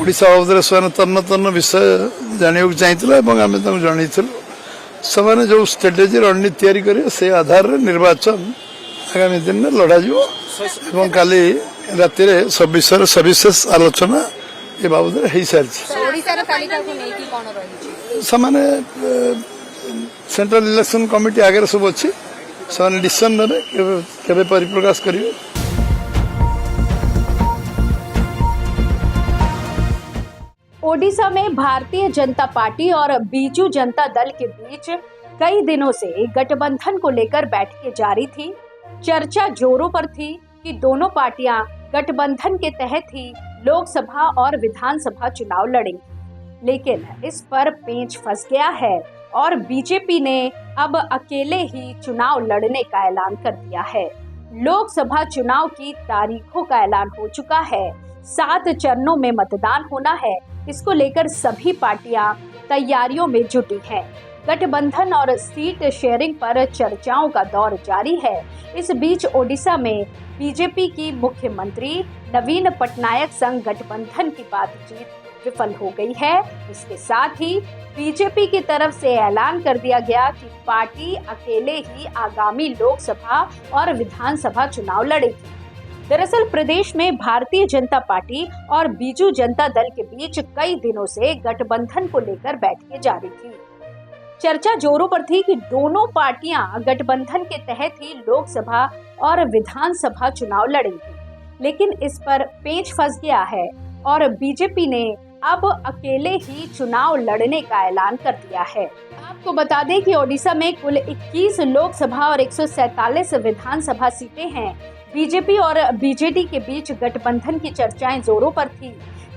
ओडिशा बाबद से तन्न तन्न विषय जानवाक चाहिए आम जनईलु से जो स्ट्रेटेजी रणनीति तैयारी करेंगे से आधार में निर्वाचन आगामी दिन में लड़ा एवं काली राति सब विषय सविशेष आलोचना ये बाबद हो सारी से सेंट्रल इलेक्शन कमिटी आगे सब अच्छी से डिसीजन ने परिप्रकाश करेंगे। ओडिशा में भारतीय जनता पार्टी और बीजू जनता दल के बीच कई दिनों से गठबंधन को लेकर बैठकें जारी थी। चर्चा जोरों पर थी कि दोनों पार्टियां गठबंधन के तहत ही लोकसभा और विधानसभा चुनाव लड़ेंगी, लेकिन इस पर पेंच फंस गया है और बीजेपी ने अब अकेले ही चुनाव लड़ने का ऐलान कर दिया है। लोकसभा चुनाव की तारीखों का ऐलान हो चुका है। 7 चरणों में मतदान होना है। इसको लेकर सभी पार्टियां तैयारियों में जुटी हैं। गठबंधन और सीट शेयरिंग पर चर्चाओं का दौर जारी है। इस बीच ओडिशा में बीजेपी की मुख्यमंत्री नवीन पटनायक संग गठबंधन की बातचीत विफल हो गई है। इसके साथ ही बीजेपी की तरफ से ऐलान कर दिया गया कि पार्टी अकेले ही आगामी लोकसभा और विधानसभा चुनाव लड़ेगी। दरअसल प्रदेश में भारतीय जनता पार्टी और बीजू जनता दल के बीच कई दिनों से गठबंधन को लेकर बैठकें जारी थी। चर्चा जोरों पर थी कि दोनों पार्टियां गठबंधन के तहत ही लोकसभा और विधानसभा चुनाव लड़ेंगी, लेकिन इस पर पेंच फंस गया है और बीजेपी ने अब अकेले ही चुनाव लड़ने का ऐलान कर दिया है। आपको बता दें कि ओडिशा में कुल 21 लोकसभा और 147 विधानसभा सीटें हैं। बीजेपी और बीजेडी के बीच गठबंधन की चर्चाएं जोरों पर थी।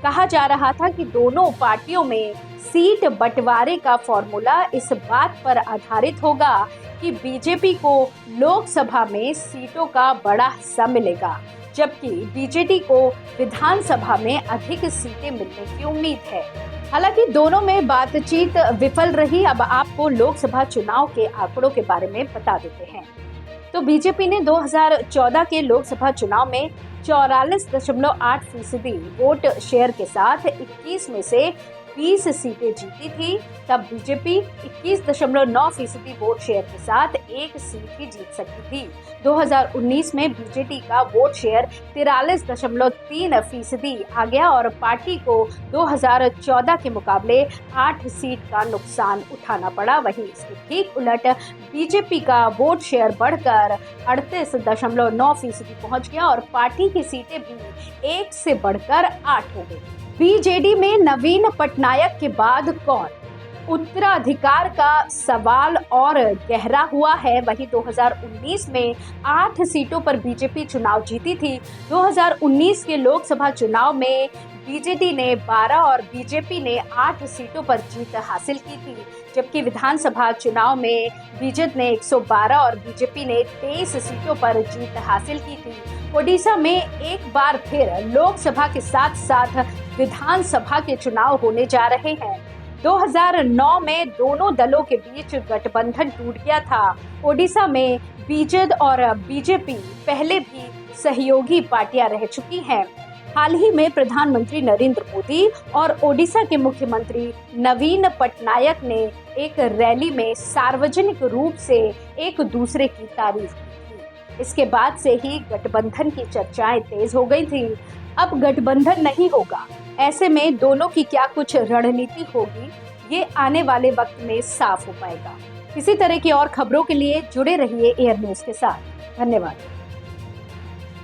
कहा जा रहा था कि दोनों पार्टियों में सीट बंटवारे का फॉर्मूला इस बात पर आधारित होगा कि बीजेपी को लोकसभा में सीटों का बड़ा हिस्सा मिलेगा, जबकि बीजेडी को विधानसभा में अधिक सीटें मिलने की उम्मीद है। हालांकि दोनों में बातचीत विफल रही। अब आपको लोकसभा चुनाव के आंकड़ों के बारे में बता देते हैं। तो बीजेपी ने 2014 के लोकसभा चुनाव में 44.8% वोट शेयर के साथ 21 में से 20 सीटें जीती थी। तब बीजेपी 21.9% वोट शेयर के साथ 1 सीट ही जीत सकती थी। 2019 में बीजेडी का वोट शेयर 43.3% आ गया और पार्टी को 2014 के मुकाबले 8 सीट का नुकसान उठाना पड़ा। वहीं इसके ठीक उलट बीजेपी का वोट शेयर बढ़कर 38.9% पहुंच गया और पार्टी की सीटें भी 1 से बढ़कर 8 हो गई। बीजेडी में नवीन पटनायक के बाद कौन? उत्तराधिकार का सवाल और गहरा हुआ है। वहीं 2019 में 8 सीटों पर बीजेपी चुनाव जीती थी। 2019 के लोकसभा चुनाव में बीजेडी ने 12 और बीजेपी ने 8 सीटों पर जीत हासिल की थी, जबकि विधानसभा चुनाव में बीजेडी ने 112 और बीजेपी ने 23 सीटों पर जीत हासिल की थी। ओडिशा में एक बार फिर लोकसभा के साथ साथ विधानसभा के चुनाव होने जा रहे हैं। 2009 में दोनों दलों के बीच गठबंधन टूट गया था। ओडिशा में बीजेडी और बीजेपी पहले भी सहयोगी पार्टियां रह चुकी हैं। हाल ही में प्रधानमंत्री नरेंद्र मोदी और ओडिशा के मुख्यमंत्री नवीन पटनायक ने एक रैली में सार्वजनिक रूप से एक दूसरे की तारीफ की थी। इसके बाद से ही गठबंधन की चर्चाएं तेज हो गई थी। अब गठबंधन नहीं होगा, ऐसे में दोनों की क्या कुछ रणनीति होगी, ये आने वाले वक्त में साफ हो पाएगा। इसी तरह की और खबरों के लिए जुड़े रहिए एयर न्यूज के साथ। धन्यवाद।